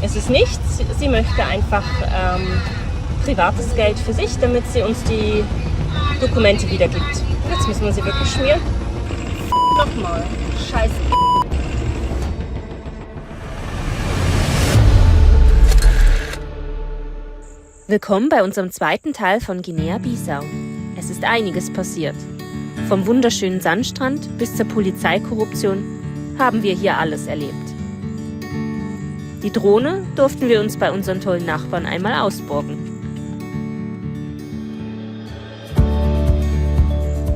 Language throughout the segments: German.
ist es nicht. Sie möchte einfach privates Geld für sich, damit sie uns die Dokumente wiedergibt. Jetzt müssen wir sie wirklich schmieren. Nochmal. Scheiße. Willkommen bei unserem zweiten Teil von Guinea-Bissau. Es ist einiges passiert. Vom wunderschönen Sandstrand bis zur Polizeikorruption haben wir hier alles erlebt. Die Drohne durften wir uns bei unseren tollen Nachbarn einmal ausborgen.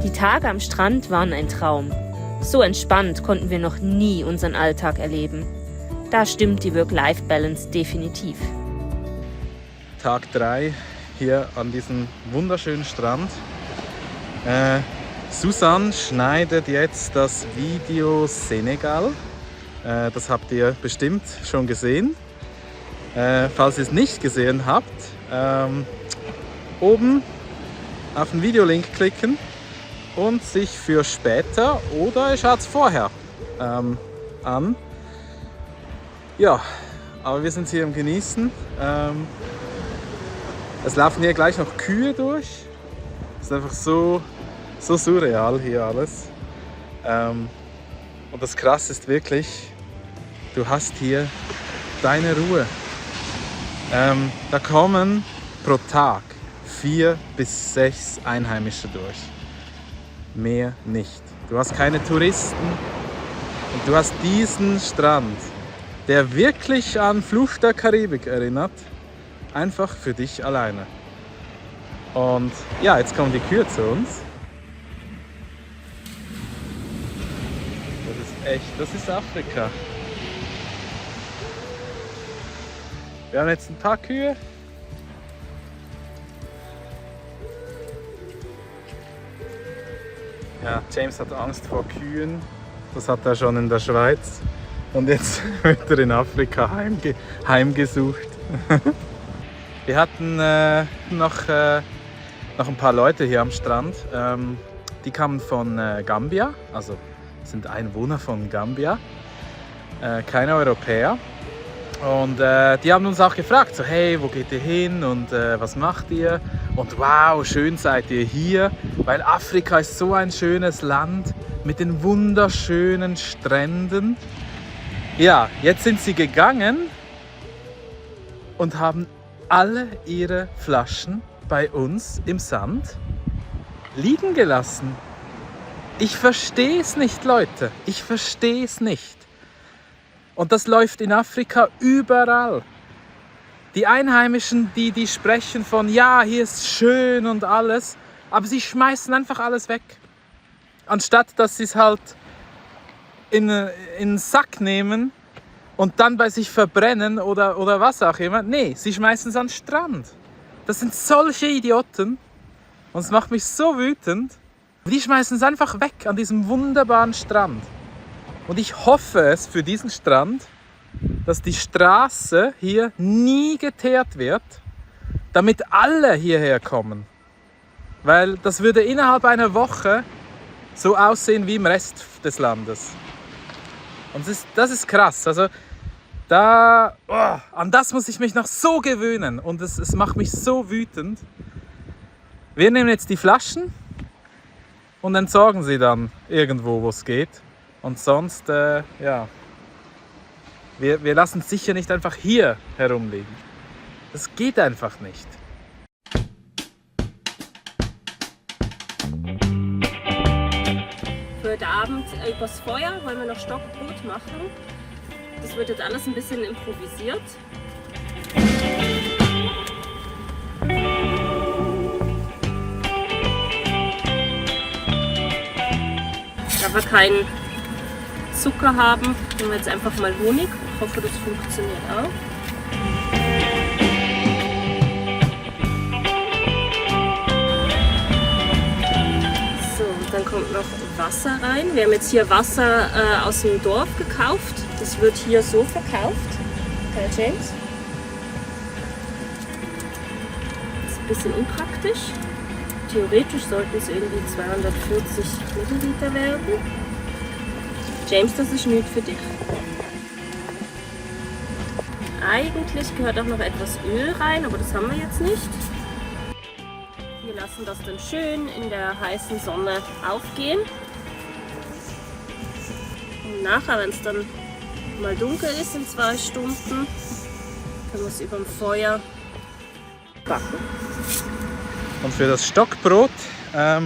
Die Tage am Strand waren ein Traum. So entspannt konnten wir noch nie unseren Alltag erleben. Da stimmt die Work-Life-Balance definitiv. Tag 3 hier an diesem wunderschönen Strand. Susanne schneidet jetzt das Video Senegal. Das habt ihr bestimmt schon gesehen. Falls ihr es nicht gesehen habt, oben auf den Videolink klicken und sich für später oder ihr schaut es vorher an. Ja, aber wir sind hier im Genießen. Es laufen hier gleich noch Kühe durch. Es ist einfach so surreal hier alles. Und das Krasse ist wirklich, du hast hier deine Ruhe. Da kommen pro Tag 4 bis 6 Einheimische durch. Mehr nicht. Du hast keine Touristen und du hast diesen Strand, der wirklich an Fluch der Karibik erinnert, einfach für dich alleine. Und ja, jetzt kommen die Kühe zu uns. Das ist Afrika. Wir haben jetzt ein paar Kühe. Ja, James hat Angst vor Kühen. Das hat er schon in der Schweiz. Und jetzt wird er in Afrika heimgesucht. Wir hatten noch ein paar Leute hier am Strand. Die kamen von Gambia, also sind Einwohner von Gambia, keine Europäer. Und die haben uns auch gefragt, so hey, wo geht ihr hin und was macht ihr? Und wow, schön seid ihr hier, weil Afrika ist so ein schönes Land mit den wunderschönen Stränden. Ja, jetzt sind sie gegangen und haben alle ihre Flaschen bei uns im Sand liegen gelassen. Ich verstehe es nicht, Leute. Ich verstehe es nicht. Und das läuft in Afrika überall. Die Einheimischen, die sprechen von, ja, hier ist schön und alles, aber sie schmeißen einfach alles weg. Anstatt, dass sie es halt in den Sack nehmen und dann bei sich verbrennen oder was auch immer. Nee, sie schmeißen es an den Strand. Das sind solche Idioten. Und es macht mich so wütend. Die schmeißen es einfach weg an diesem wunderbaren Strand. Und ich hoffe es für diesen Strand, dass die Straße hier nie geteert wird, damit alle hierher kommen. Weil das würde innerhalb einer Woche so aussehen wie im Rest des Landes. Und das ist krass. Also an das muss ich mich noch so gewöhnen. Und es macht mich so wütend. Wir nehmen jetzt die Flaschen und entsorgen sie dann irgendwo, wo es geht. Und sonst, ja, wir lassen es sicher nicht einfach hier herumliegen. Das geht einfach nicht. Für heute Abend übers Feuer wollen wir noch Stockbrot machen. Das wird jetzt alles ein bisschen improvisiert. Da wir keinen Zucker haben, nehmen wir jetzt einfach mal Honig. Ich hoffe, das funktioniert auch. So, und dann kommt noch Wasser rein. Wir haben jetzt hier Wasser aus dem Dorf gekauft. Das wird hier so verkauft. Okay, James? Das ist ein bisschen unpraktisch. Theoretisch sollten es irgendwie 240 Milliliter werden. James, das ist nichts für dich. Eigentlich gehört auch noch etwas Öl rein, aber das haben wir jetzt nicht. Wir lassen das dann schön in der heißen Sonne aufgehen. Und nachher, wenn es dann mal dunkel ist in 2 Stunden, können wir es über dem Feuer backen. Und für das Stockbrot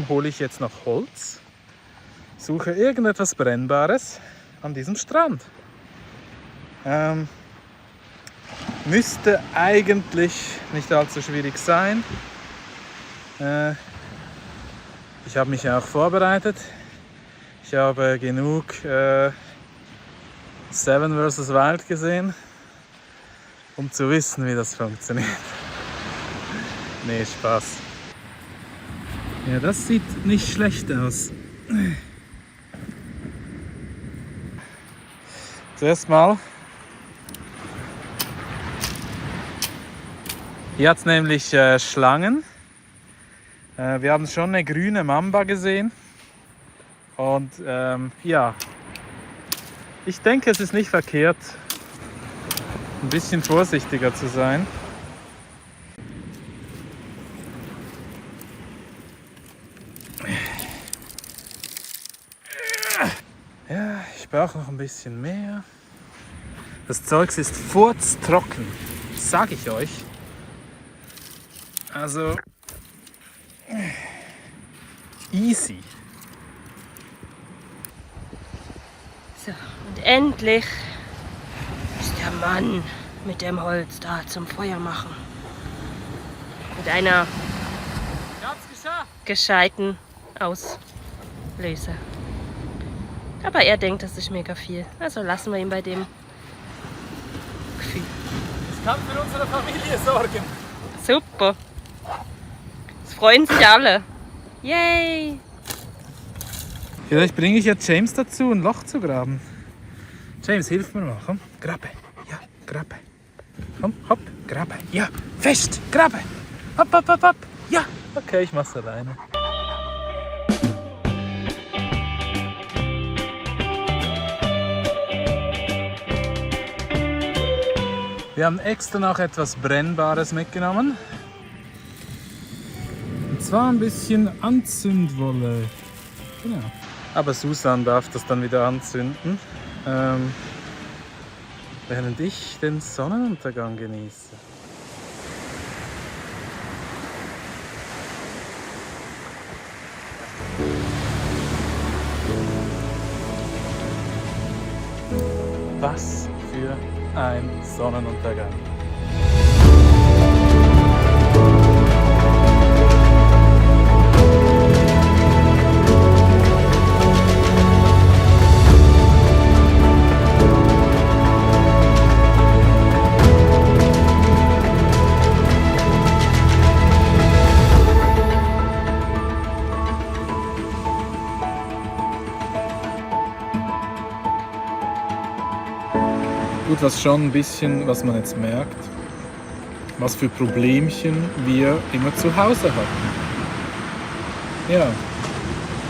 hole ich jetzt noch Holz. Suche irgendetwas Brennbares an diesem Strand. Müsste eigentlich nicht allzu schwierig sein. Ich habe mich auch vorbereitet. Ich habe genug Seven vs. Wild gesehen, um zu wissen, wie das funktioniert. Nee, Spaß. Ja, das sieht nicht schlecht aus. Zuerst mal. Hier hat es nämlich Schlangen. Wir haben schon eine grüne Mamba gesehen. Und ja, ich denke, es ist nicht verkehrt, ein bisschen vorsichtiger zu sein. Ja, ich brauche noch ein bisschen mehr. Das Zeugs ist furztrocken, sag ich euch. Also, easy. So, und endlich ist der Mann mit dem Holz da zum Feuer machen. Mit einer gescheiten Auslöser. Aber er denkt, das ist mega viel. Also lassen wir ihn bei dem Gefühl. Ich kann für unsere Familie sorgen. Super. Es freuen sich alle. Yay! Vielleicht bringe ich jetzt James dazu, ein Loch zu graben. James, hilf mir mal. Komm, grabe. Ja, grabe. Komm, hopp, grabe. Ja, fest, grabe. Hopp, hopp, hopp, hopp. Ja, okay, ich mach's alleine. Wir haben extra noch etwas Brennbares mitgenommen. Und zwar ein bisschen Anzündwolle. Genau. Aber Susan darf das dann wieder anzünden, während ich den Sonnenuntergang genieße. Was für ein Sonnenuntergang. Gut, was schon ein bisschen, was man jetzt merkt, was für Problemchen wir immer zu Hause hatten. Ja,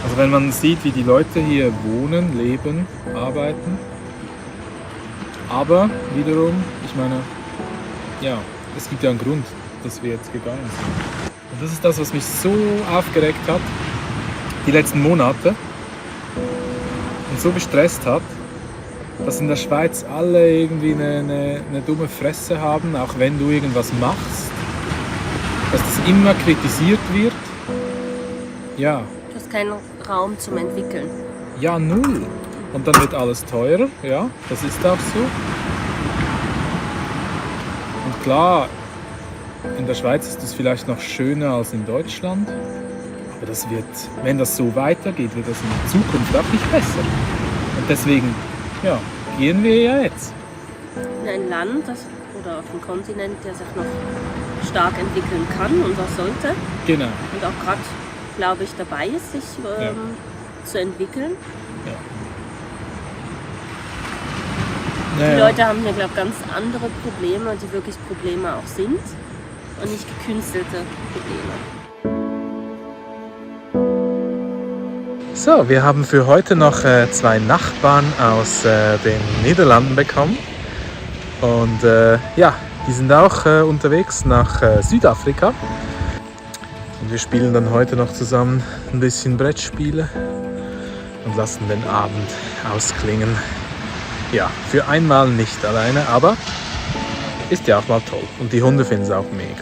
also wenn man sieht, wie die Leute hier wohnen, leben, arbeiten, aber wiederum, ich meine, ja, es gibt ja einen Grund, dass wir jetzt gegangen sind. Und das ist das, was mich so aufgeregt hat, die letzten Monate und so gestresst hat, dass in der Schweiz alle irgendwie eine dumme Fresse haben, auch wenn du irgendwas machst, dass das immer kritisiert wird. Ja. Du hast keinen Raum zum Entwickeln. Ja, null. Und dann wird alles teurer, ja, das ist auch so. Und klar, in der Schweiz ist es vielleicht noch schöner als in Deutschland, aber das wird, wenn das so weitergeht, wird das in Zukunft auch nicht besser. Und deswegen, ja, gehen wir ja jetzt. In ein Land oder auf einem Kontinent, der sich noch stark entwickeln kann und auch sollte. Genau. Und auch gerade, glaube ich, dabei ist, sich zu entwickeln. Ja. Die Leute haben hier, glaube ich, ganz andere Probleme, die wirklich Probleme auch sind und nicht gekünstelte Probleme. So, wir haben für heute noch 2 Nachbarn aus den Niederlanden bekommen. Und ja, die sind auch unterwegs nach Südafrika. Und wir spielen dann heute noch zusammen ein bisschen Brettspiele und lassen den Abend ausklingen. Ja, für einmal nicht alleine, aber ist ja auch mal toll. Und die Hunde finden es auch mega.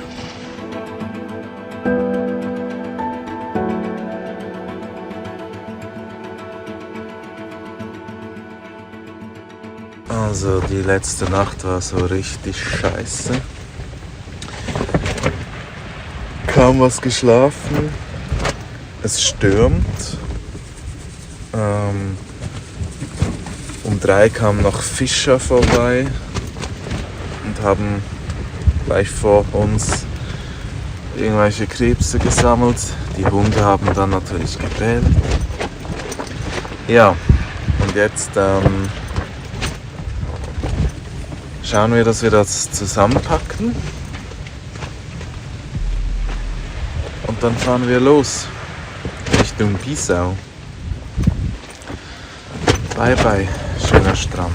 Also die letzte Nacht war so richtig scheiße. Kaum was geschlafen. Es stürmt. Um 3 kamen noch Fischer vorbei und haben gleich vor uns irgendwelche Krebse gesammelt. Die Hunde haben dann natürlich gebellt. Ja, und jetzt schauen wir, dass wir das zusammenpacken. Und dann fahren wir los Richtung Bissau. Bye bye, schöner Strand.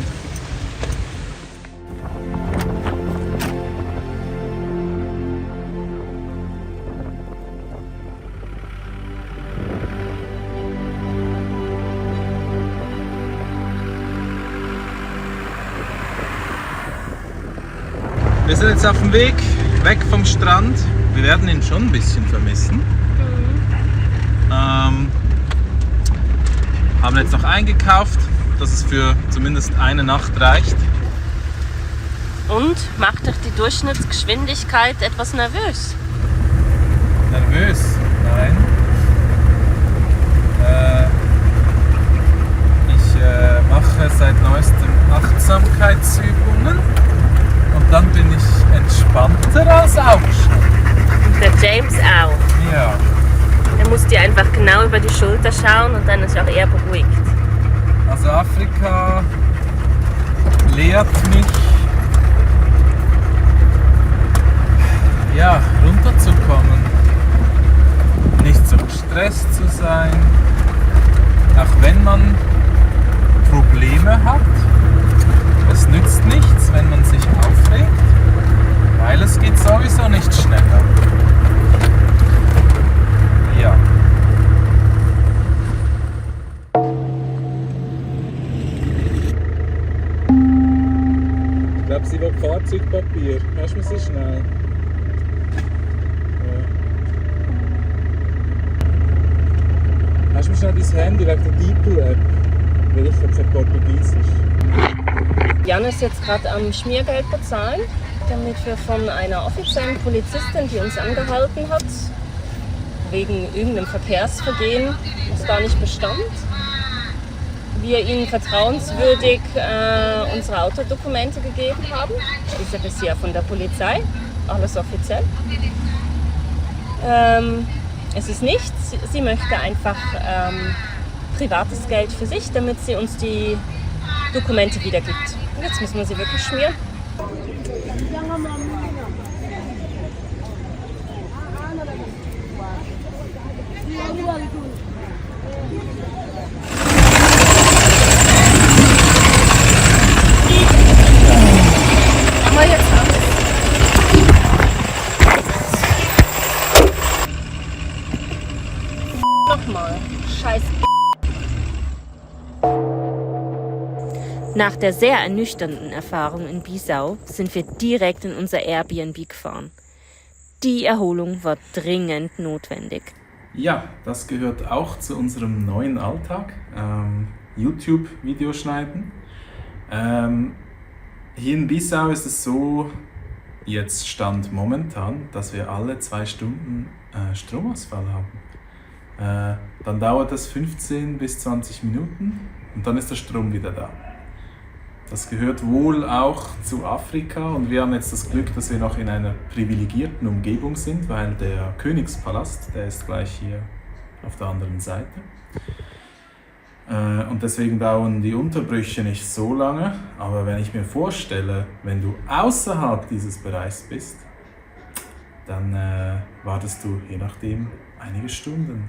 Wir sind jetzt auf dem Weg weg vom Strand. Wir werden ihn schon ein bisschen vermissen. Haben jetzt noch eingekauft, dass es für zumindest eine Nacht reicht. Und macht euch die Durchschnittsgeschwindigkeit etwas nervös? Nervös? Nein. Ich mache seit neuestem Achtsamkeitsübungen und dann bin ich entspannter als aufstehen. Der James auch. Ja. Er muss dir einfach genau über die Schulter schauen und dann ist er auch eher beruhigt. Also Afrika lehrt mich, ja, runterzukommen, nicht so gestresst zu sein, auch wenn man Probleme hat. Es nützt nichts, wenn man sich aufregt, weil es geht sowieso nicht schneller. Ja. Ich glaube, sie will Fahrzeugpapier. Hast du sie schnell? Ja. Hast du mir schnell dein Handy wegen der Deeple-App? Weil ich kein Portugiesisch. Jan ist jetzt gerade am Schmiergeld bezahlen, damit wir von einer offiziellen Polizistin, die uns angehalten hat, wegen irgendeinem Verkehrsvergehen, das da nicht bestand, wir ihnen vertrauenswürdig unsere Autodokumente gegeben haben. Diese bisher von der Polizei, alles offiziell. Es ist nichts, sie möchte einfach privates Geld für sich, damit sie uns die Dokumente wiedergibt. Und jetzt müssen wir sie wirklich schmieren. Nochmal. Scheiß. Nach der sehr ernüchternden Erfahrung in Bissau sind wir direkt in unser Airbnb gefahren. Die Erholung war dringend notwendig. Ja, das gehört auch zu unserem neuen Alltag. YouTube-Videos schneiden. Hier in Bissau ist es so, jetzt Stand momentan, dass wir alle 2 Stunden Stromausfall haben. Dann dauert das 15 bis 20 Minuten und dann ist der Strom wieder da. Das gehört wohl auch zu Afrika und wir haben jetzt das Glück, dass wir noch in einer privilegierten Umgebung sind, weil der Königspalast, der ist gleich hier auf der anderen Seite. Und deswegen dauern die Unterbrüche nicht so lange, aber wenn ich mir vorstelle, wenn du außerhalb dieses Bereichs bist, dann wartest du je nachdem einige Stunden.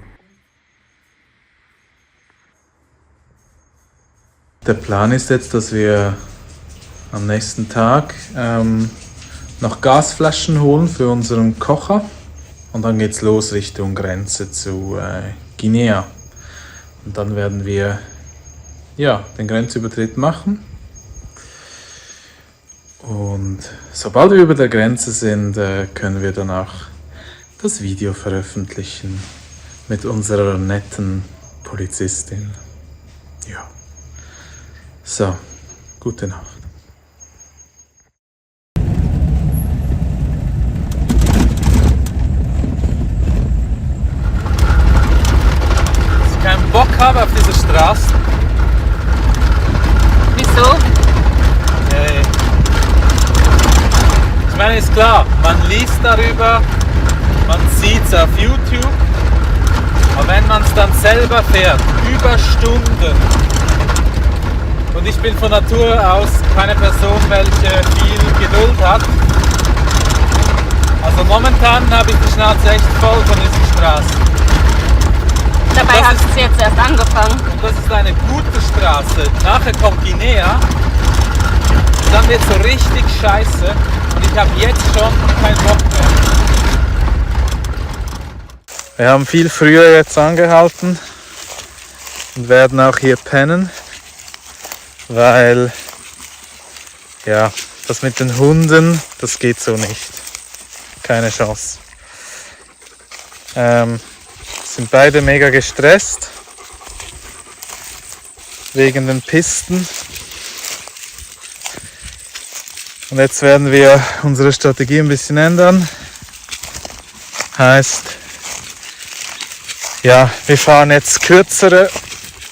Der Plan ist jetzt, dass wir am nächsten Tag noch Gasflaschen holen für unseren Kocher. Und dann geht's los Richtung Grenze zu Guinea. Und dann werden wir den Grenzübertritt machen. Und sobald wir über der Grenze sind, können wir dann auch das Video veröffentlichen mit unserer netten Polizistin. Ja. So, gute Nacht. Dass ich keinen Bock habe auf diese Straßen. Wieso? Hey. Ich meine, ist klar, man liest darüber, man sieht es auf YouTube, aber wenn man es dann selber fährt, über Stunden, und ich bin von Natur aus keine Person, welche viel Geduld hat, also momentan habe ich die Schnauze echt voll von diesen Straßen. Dabei hat es jetzt erst angefangen. Und das ist eine gute Straße. Nachher kommt Guinea und dann wird es so richtig scheiße und ich habe jetzt schon keinen Bock mehr. Wir haben viel früher jetzt angehalten und werden auch hier pennen, weil das mit den Hunden, das geht so nicht. Keine Chance. Sind beide mega gestresst wegen den Pisten. Und jetzt werden wir unsere Strategie ein bisschen ändern. Heißt, wir fahren jetzt kürzere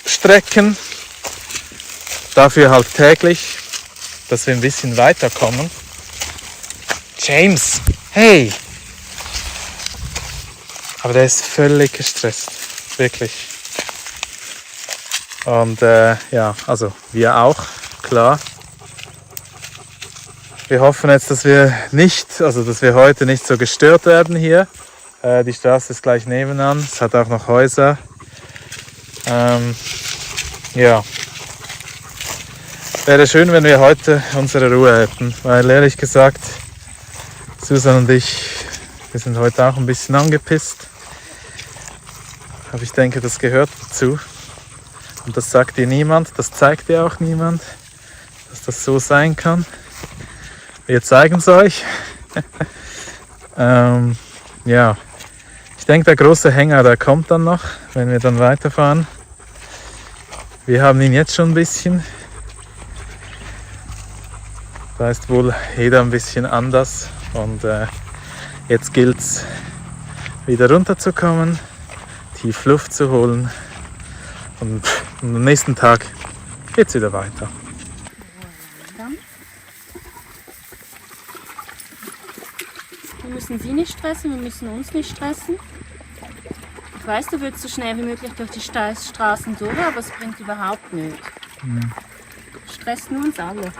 Strecken, dafür halt täglich, dass wir ein bisschen weiterkommen. James, hey! Aber der ist völlig gestresst, wirklich. Und also wir auch, klar. Wir hoffen jetzt, dass wir heute nicht so gestört werden hier. Die Straße ist gleich nebenan, es hat auch noch Häuser. Wäre schön, wenn wir heute unsere Ruhe hätten, weil ehrlich gesagt, Susan und ich, wir sind heute auch ein bisschen angepisst. Aber ich denke, das gehört dazu. Und das sagt dir niemand, das zeigt dir auch niemand, dass das so sein kann. Wir zeigen es euch. Ich denke, der große Hänger, der kommt dann noch, wenn wir dann weiterfahren. Wir haben ihn jetzt schon ein bisschen. Da ist wohl jeder ein bisschen anders. Und jetzt gilt es, wieder runterzukommen, tief Luft zu holen. Und am nächsten Tag geht es wieder weiter. Wir müssen sie nicht stressen, wir müssen uns nicht stressen. Ich weiß, du willst so schnell wie möglich durch die Straßen durch, aber es bringt überhaupt nichts. Stresst nur uns alle.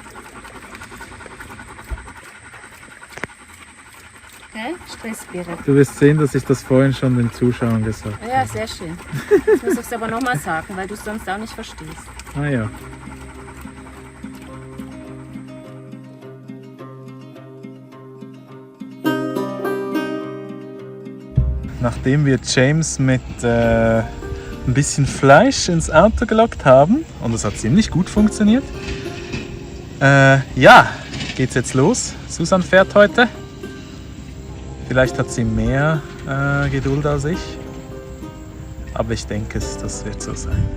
Okay? Stressspirit. Du wirst sehen, dass ich das vorhin schon den Zuschauern gesagt habe. Ja, sehr schön. Jetzt muss ich es aber nochmal sagen, weil du es sonst auch nicht verstehst. Ah ja. Nachdem wir James mit ein bisschen Fleisch ins Auto gelockt haben, und das hat ziemlich gut funktioniert, geht's jetzt los. Susan fährt heute. Vielleicht hat sie mehr Geduld als ich, aber ich denke, das wird so sein.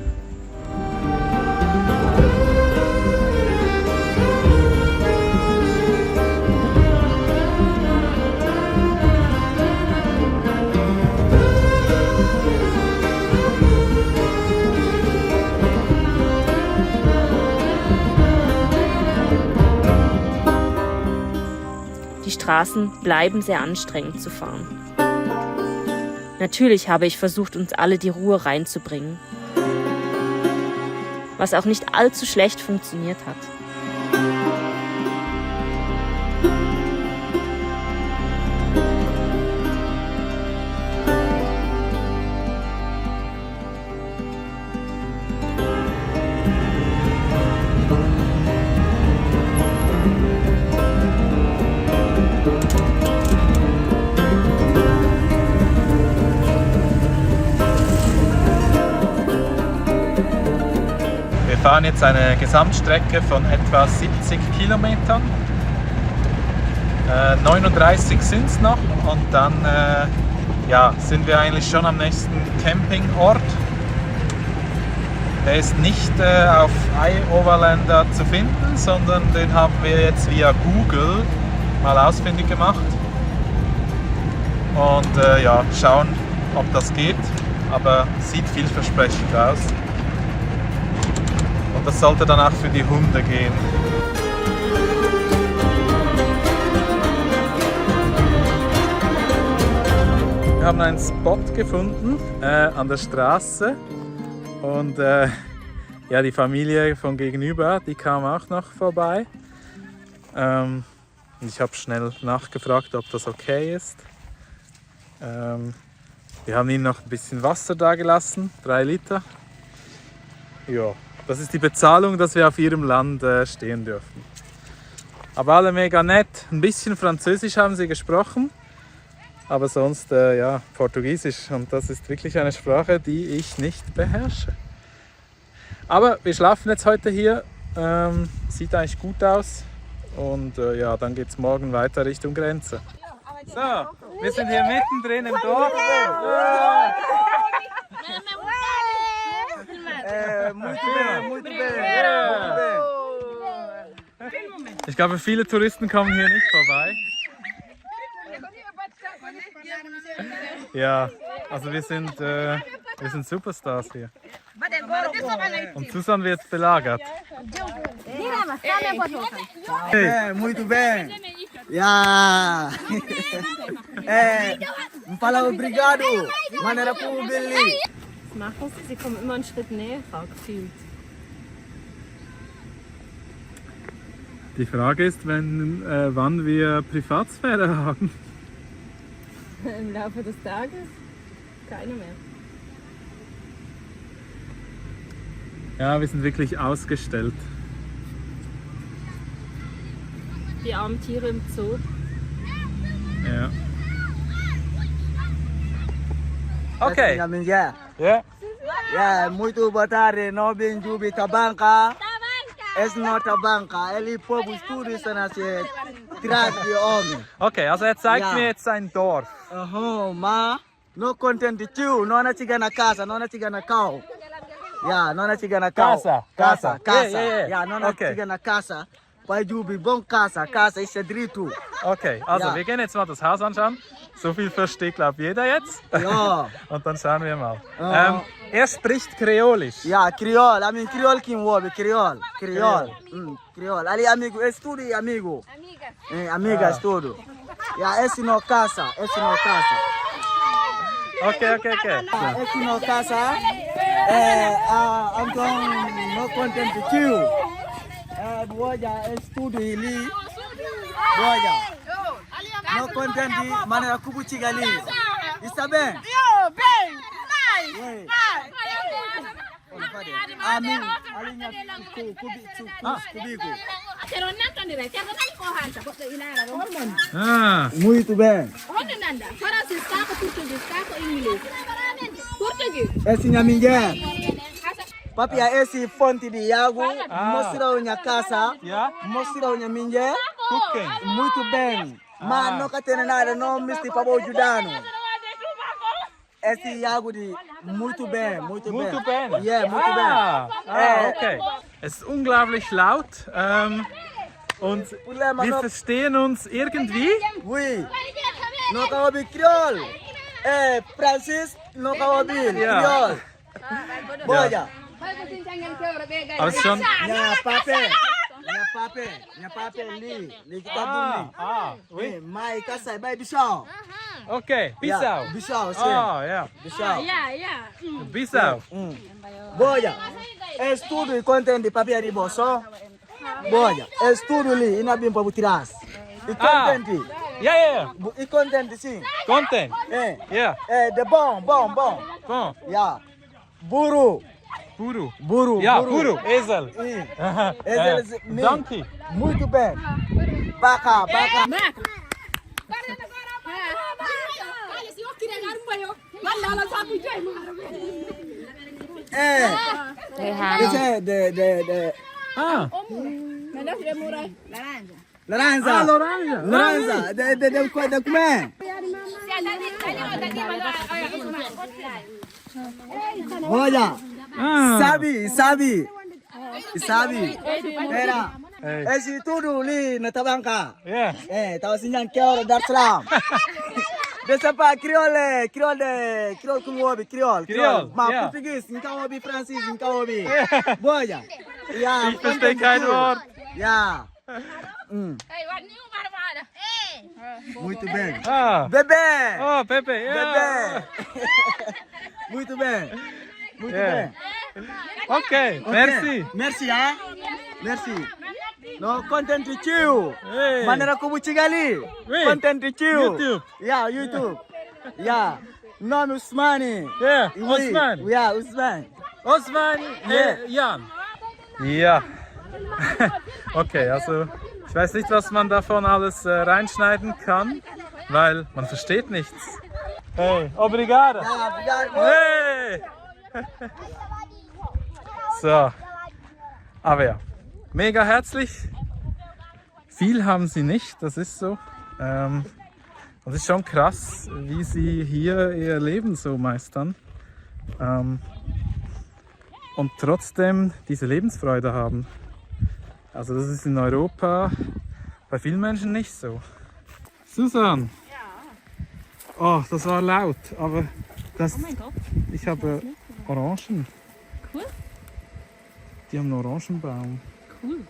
Die Straßen bleiben sehr anstrengend zu fahren. Natürlich habe ich versucht, uns alle die Ruhe reinzubringen, was auch nicht allzu schlecht funktioniert hat. fahren jetzt eine Gesamtstrecke von etwa 70 Kilometern. 39 sind es noch und dann ja, sind wir eigentlich schon am nächsten Campingort. Der ist nicht auf iOverlander zu finden, sondern den haben wir jetzt via Google mal ausfindig gemacht. Und ja, schauen, ob das geht, aber sieht vielversprechend aus. Und das sollte dann auch für die Hunde gehen. Wir haben einen Spot gefunden an der Straße und ja, die Familie von gegenüber, die kam auch noch vorbei. Ich habe schnell nachgefragt, ob das okay ist. Wir haben ihnen noch ein bisschen Wasser da gelassen, 3 Liter. Ja, das ist die Bezahlung, dass wir auf ihrem Land stehen dürfen. Aber alle mega nett. Ein bisschen Französisch haben sie gesprochen, aber sonst ja, Portugiesisch. Und das ist wirklich eine Sprache, die ich nicht beherrsche. Aber wir schlafen jetzt heute hier. Sieht eigentlich gut aus. Und ja, dann geht es morgen weiter Richtung Grenze. So, wir sind hier mittendrin im Dorf. Ich glaube, viele Touristen kommen hier nicht vorbei. Ja, also wir sind Superstars hier. Und Susan wird belagert. Hey, muito bem. Ja. Fala obrigado. Maneira como Billy. Was machen sie? Sie kommen immer einen Schritt näher, gefühlt. Die Frage ist, wann wir Privatsphäre haben. Im Laufe des Tages keiner mehr. Ja, wir sind wirklich ausgestellt. Die armen Tiere im Zoo. Ja. Okay. Yeah. Ja. Yeah, muito boa tarde. Nós bem Jubi Tabanca. Es não Tabanca. Ele povo tudo isso nasce traz de homem. Okay, also er zeigt Ja. mir jetzt ein Dorf. Ma no content tio, não na chiga na casa, não na chiga na cão. Yeah, não na chiga na cão. Casa. Casa. Yeah. Yeah, não na Okay. chiga na casa. Pai Jubi, bom casa ist drito. Okay, also Ja. wir gehen jetzt mal das Haus anschauen. So viel versteht, glaube jeder jetzt. Ja. Und dann schauen wir mal. Ja. Er spricht Kreolisch. Yeah, Creole. I mean Creole kim wobe, Creole. Creole. Ali amigo, estudi amigo. Amiga estudo. Yeah, esse no casa. Okay. Esse no casa. Então no content tio. Boja estudo ili. Boja. No content maneira kubuchiga ali. Está bem? Amin. Alinya kubiku. Ah, Muito bem. Esse nyaminge. Papi ya esse fonte de água. Mostra o casa. ja, Mostra o nyaminge. gucken. Muito bem. Mas não catena nada, não misti para o judano. Esse água de muito bem. Muito bem. Yeah, muito bem. Okay. Es ist unglaublich laut und wir verstehen uns irgendwie. Oui. No kawabi Creole. Francis, no kawabi Ja. Creole. Boja. Aber es ist schon. Nya pape li kita dumi. Oui. Mai kasai bai Bissau. Okay, Bissau. Bissau, sim. Ah, ja. Bissau. Bissau. Boja. Estudo e content de papel de bolso. Boja. Estudo li ina bim para trás. E content. Ja. E content sim. Content. Ja. De bom. Bon. Ja. Buru. Buru. Ja, Buru. Esel. Esel. Donkey. Muito bem. Vaca. This is the Ah, Lorenza. ah l'orange. Lorenza, the man. Olha, Ah. sabe. Era. Hey. Esse tudo ali na tabanca. Yeah. Tava sinjang Dar es Salaam. Dessa pa criole com obi, criole. Ma yeah. português, então obi francês, então obi. Boia. Ja, Ich verstehe kein Wort. Ja. Muito bem. Ah. Bebê. Oh, Pepe. Yeah. Bebê. Muito bem. Muito Yeah. bem. Okay, merci. Merci, ah. Merci. No, content with you. Hey. Manera como Chigali. Oui. Content with you. YouTube. Yeah, YouTube. Yeah. Nome Usmani. Yeah, Oui. Osman. Yeah, Usman. Osman, Jan. Ja. Okay, also ich weiß nicht, was man davon alles reinschneiden kann, weil man versteht nichts. Hey, obrigado. Ja, obrigado. Hey. So, aber ja, mega herzlich. Viel haben sie nicht, das ist so. Und es ist schon krass, wie sie hier ihr Leben so meistern. Und trotzdem diese Lebensfreude haben. Also das ist in Europa bei vielen Menschen nicht so. Susan! Ja. Oh, das war laut, aber das... Oh mein Gott. Ich habe Orangen. Cool. Die haben einen Orangenbaum. Cool.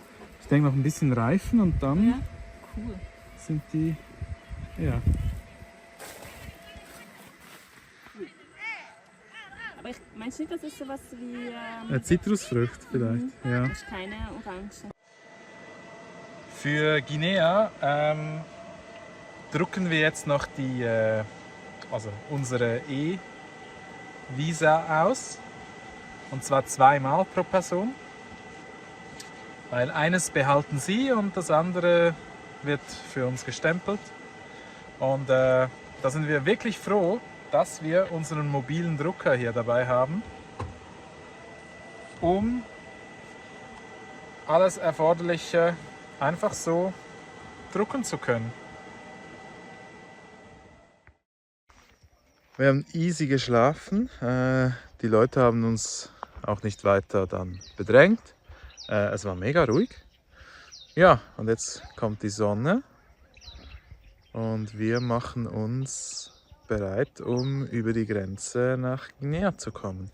Ich denke noch ein bisschen reifen und dann Ja, cool. sind die... Ja. Aber meinst du nicht, das ist sowas wie... Zitrusfrucht vielleicht, ja. Das ist keine Orange. Für Guinea drucken wir jetzt noch die, also unsere E-Visa aus. Und zwar 2-mal pro Person. Weil eines behalten sie und das andere wird für uns gestempelt. Und da sind wir wirklich froh, dass wir unseren mobilen Drucker hier dabei haben, um alles Erforderliche einfach so drucken zu können. Wir haben easy geschlafen. Die Leute haben uns auch nicht weiter dann bedrängt. Es war mega ruhig. Ja, und jetzt kommt die Sonne und wir machen uns bereit, um über die Grenze nach Guinea zu kommen.